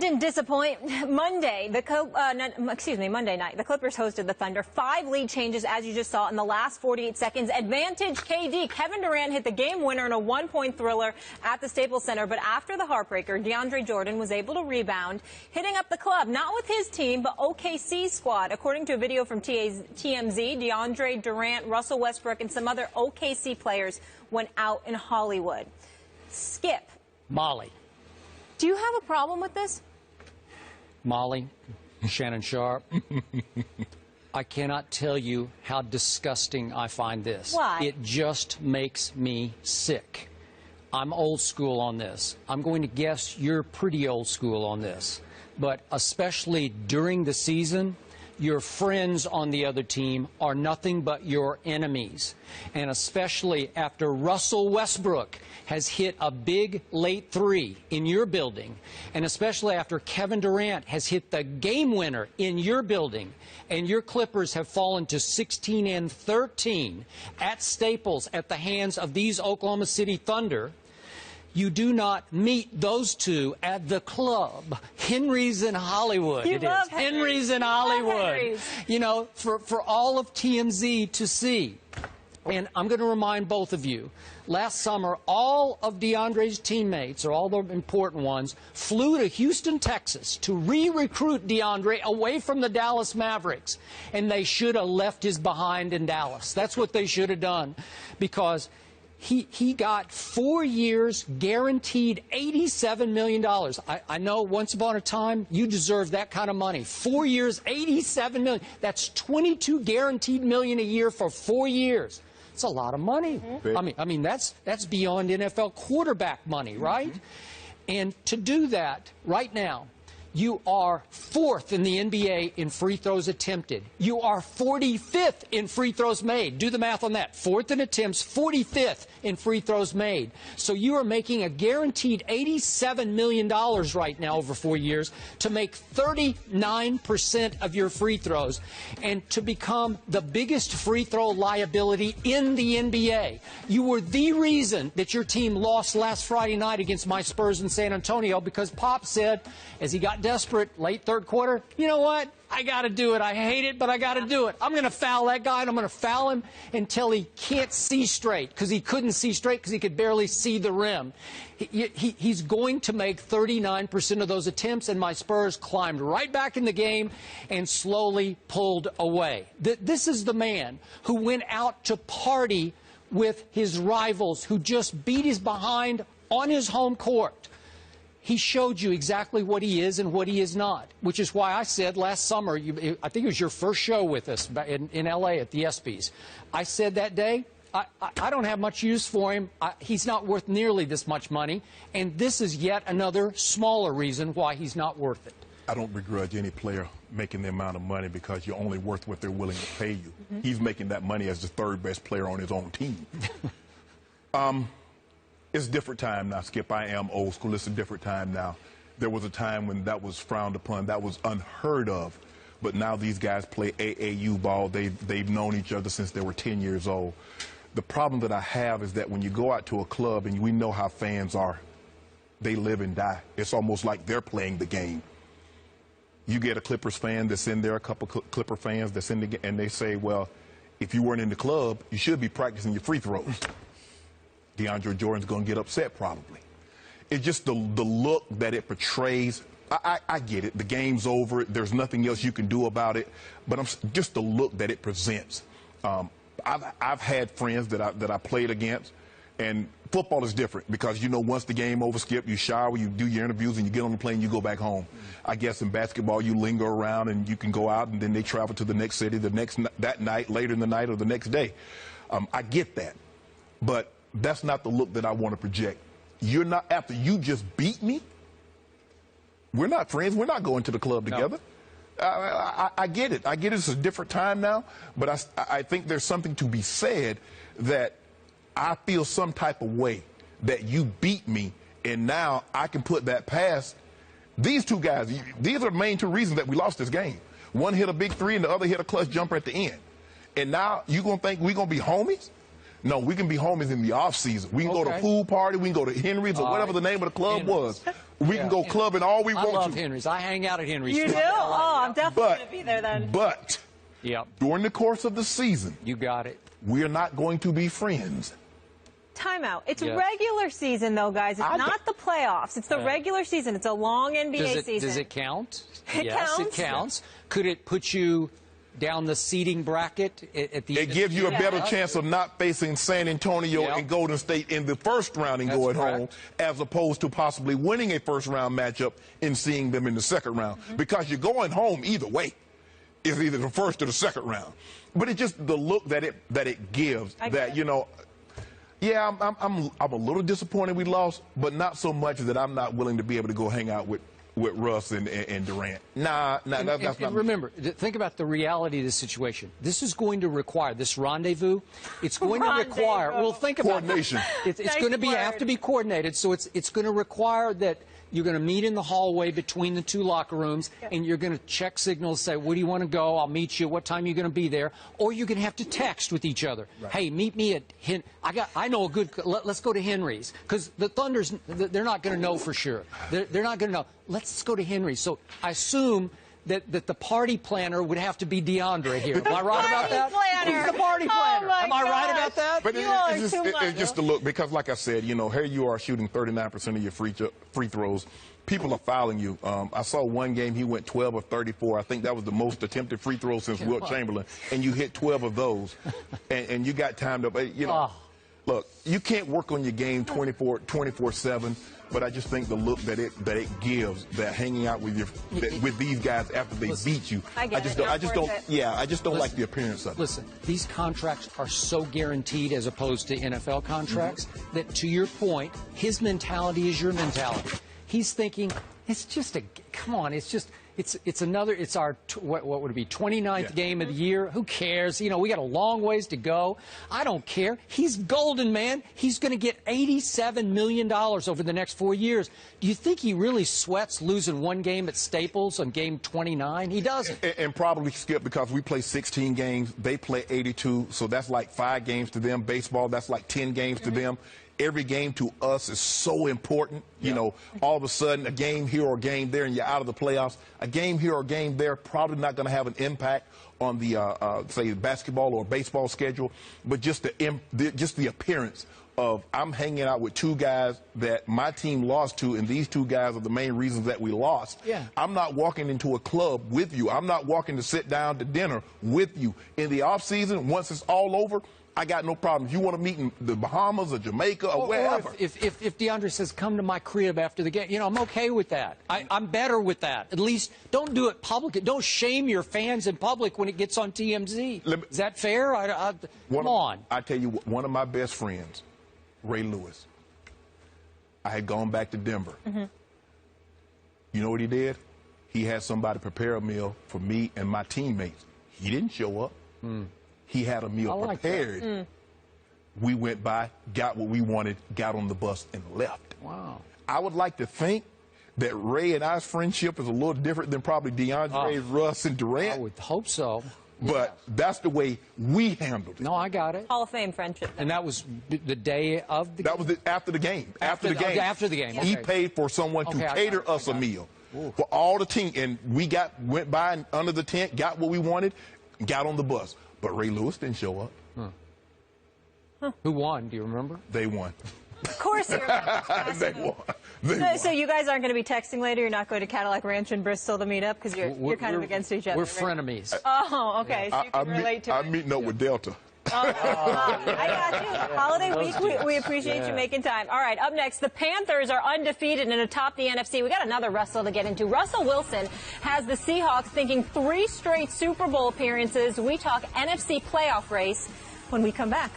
didn't disappoint. Monday night, the Clippers hosted the Thunder. 5 lead changes, as you just saw, in the last 48 seconds. Advantage KD. Kevin Durant hit the game winner in a 1-point thriller at the Staples Center. But after the heartbreaker, DeAndre Jordan was able to rebound, hitting up the club, not with his team, but OKC's squad. According to a video from TMZ, DeAndre Durant, Russell Westbrook, and some other OKC players went out in Hollywood. Skip. Molly. Do you have a problem with this? Molly, Shannon Sharp, I cannot tell you how disgusting I find this. Why? It just makes me sick. I'm old school on this. I'm going to guess you're pretty old school on this. But especially during the season, your friends on the other team are nothing but your enemies. And especially after Russell Westbrook has hit a big late three in your building, and especially after Kevin Durant has hit the game winner in your building, and your Clippers have fallen to 16-13 at Staples at the hands of these Oklahoma City Thunder, you do not meet those two at the club. Henry's in Hollywood. You love Henry's in Hollywood. Henry's. You know, for all of TMZ to see. And I'm going to remind both of you, last summer, all of DeAndre's teammates, or all the important ones, flew to Houston, Texas to re-recruit DeAndre away from the Dallas Mavericks. And they should have left his behind in Dallas. That's what they should have done, because he got 4 years, guaranteed $87 million. I know once upon a time you deserved that kind of money. 4 years, $87 million. That's $22 guaranteed million a year for 4 years. It's a lot of money. I mean that's beyond NFL quarterback money, right? And to do that right now, you are 4th in the NBA in free throws attempted. You are 45th in free throws made. Do the math on that. 4th in attempts, 45th in free throws made. So you are making a guaranteed $87 million right now over 4 years to make 39% of your free throws and to become the biggest free throw liability in the NBA. You were the reason that your team lost last Friday night against my Spurs in San Antonio, because Pop said, as he got desperate late third quarter, you know what? I got to do it. I hate it, but I got to do it. I'm going to foul that guy, and I'm going to foul him until he can't see straight, because he couldn't see straight because he could barely see the rim. He's going to make 39% of those attempts, and my Spurs climbed right back in the game and slowly pulled away. This is the man who went out to party with his rivals, who just beat his behind on his home court. He showed you exactly what he is and what he is not, which is why I said last summer, I think it was your first show with us in L.A. at the ESPYs. I said that day, I don't have much use for him. He's not worth nearly this much money, and this is yet another smaller reason why he's not worth it. I don't begrudge any player making the amount of money, because you're only worth what they're willing to pay you. He's making that money as the 3rd best player on his own team. It's a different time now, Skip. I am old school. It's a different time now. There was a time when that was frowned upon. That was unheard of. But now these guys play AAU ball. They've known each other since they were 10 years old. The problem that I have is that when you go out to a club, and we know how fans are, they live and die. It's almost like they're playing the game. You get a Clippers fan that's in there, a couple Clipper fans that's in the game, and they say, well, if you weren't in the club, you should be practicing your free throws. DeAndre Jordan's going to get upset probably. It's just the look that it portrays. I get it. The game's over. There's nothing else you can do about it. But just the look that it presents. I've had friends that I played against, and football is different because, you know, once the game over, Skip, you shower, you do your interviews, and you get on the plane, you go back home. I guess in basketball, you linger around, and you can go out, and then they travel to the next city that night, later in the night, or the next day. I get that. But that's not the look that I want to project. You're not, after you just beat me, we're not friends. We're not going to the club together. No. I get it. I get it. It's a different time now. But I think there's something to be said that I feel some type of way that you beat me, and now I can put that past these two guys. These are the main 2 reasons that we lost this game. One hit a big 3, and the other hit a clutch jumper at the end. And now you're going to think we're going to be homies? No, we can be homies in the off season. We can go to pool party. We can go to Henry's or whatever the name of the club was. We can go clubbing all we want to. I love Henry's. I hang out at Henry's. You do? Oh, I'm definitely going to be there then. But during the course of the season, you got it. We're not going to be friends. Timeout. It's regular season, though, guys. It's not the playoffs. It's the regular season. It's a long NBA season. Does it count? Yes, it counts. Could it put you down the seeding bracket at the end? It gives you a better chance of not facing San Antonio and Golden State in the first round and going home, as opposed to possibly winning a first-round matchup and seeing them in the second round. Because you're going home either way. It's either the first or the second round. But it's just the look that it gives. That, you know, yeah, I'm a little disappointed we lost, but not so much that I'm not willing to be able to go hang out with Russ and Durant. That's not. Remember, think about the reality of the situation. This is going to require this rendezvous. It's going to require. Well, think about coordination. It's going to have to be coordinated. So it's going to require that you're going to meet in the hallway between the two locker rooms, and you're going to check signals, say, where do you want to go? I'll meet you. What time are you going to be there? Or you're going to have to text with each other. Hey, meet me at I know a good. Let's go to Henry's, because the Thunders, they're not going to know for sure. They're not going to know. Let's go to Henry's. So I assume that the party planner would have to be DeAndre here. Am I right about that? He's the party planner. Am I right about that? But it's just a look, because like I said, you know, here you are shooting 39% of your free throws. People are fouling you. I saw one game he went 12 of 34. I think that was the most attempted free throws since Wilt Chamberlain, and you hit 12 of those, and you got timed up. You know, look, you can't work on your game 24/7. But I just think the look that it gives, that hanging out with with these guys after they beat you, I just don't like the appearance of it. Listen, these contracts are so guaranteed as opposed to NFL contracts that, to your point, his mentality is your mentality. He's thinking, it's just come on, it's our, what would it be, 29th game of the year? Who cares? You know, we got a long ways to go. I don't care. He's golden, man. He's going to get $87 million over the next 4 years. Do you think he really sweats losing one game at Staples on game 29? He doesn't. And probably, Skip, because we play 16 games, they play 82, so that's like 5 games to them. Baseball, that's like 10 games to them. Every game to us is so important. You know, all of a sudden, a game here or a game there, and you're out of the playoffs. A game here or a game there, probably not going to have an impact on the, say, basketball or baseball schedule, but just the appearance of, I'm hanging out with 2 guys that my team lost to, and these 2 guys are the main reasons that we lost. I'm not walking into a club with you. I'm not walking to sit down to dinner with you. In the offseason, once it's all over, I got no problem. If you want to meet in the Bahamas or Jamaica or wherever. Or if DeAndre says, come to my crib after the game, you know, I'm okay with that. I'm better with that. At least don't do it public. Don't shame your fans in public when it gets on TMZ. Is that fair? Come on. I tell you, one of my best friends, Ray Lewis, I had gone back to Denver. You know what he did? He had somebody prepare a meal for me and my teammates. He didn't show up. He had a meal prepared. We went by, got what we wanted, got on the bus, and left. Wow. I would like to think that Ray and I's friendship is a little different than probably DeAndre, Russ, and Durant. I would hope so. But that's the way we handled it. No, I got it. Hall of Fame friendship. And that was the day of the game? That was after the game. After the game. After the game. He paid for someone to cater us a meal. For all the team. And we went by under the tent, got what we wanted, got on the bus. But Ray Lewis didn't show up. Who won? Do you remember? They won. Of course you remember. They won. So you guys aren't going to be texting later? You're not going to Cadillac Ranch in Bristol to meet up? Because you're kind of against each other. We're frenemies. Oh, okay. So you can relate to it. I'm meeting up with Delta. I got you. Holiday week, we appreciate you making time. All right, up next, the Panthers are undefeated and atop the NFC. We got another Russell to get into. Russell Wilson has the Seahawks thinking 3 straight Super Bowl appearances. We talk NFC playoff race when we come back.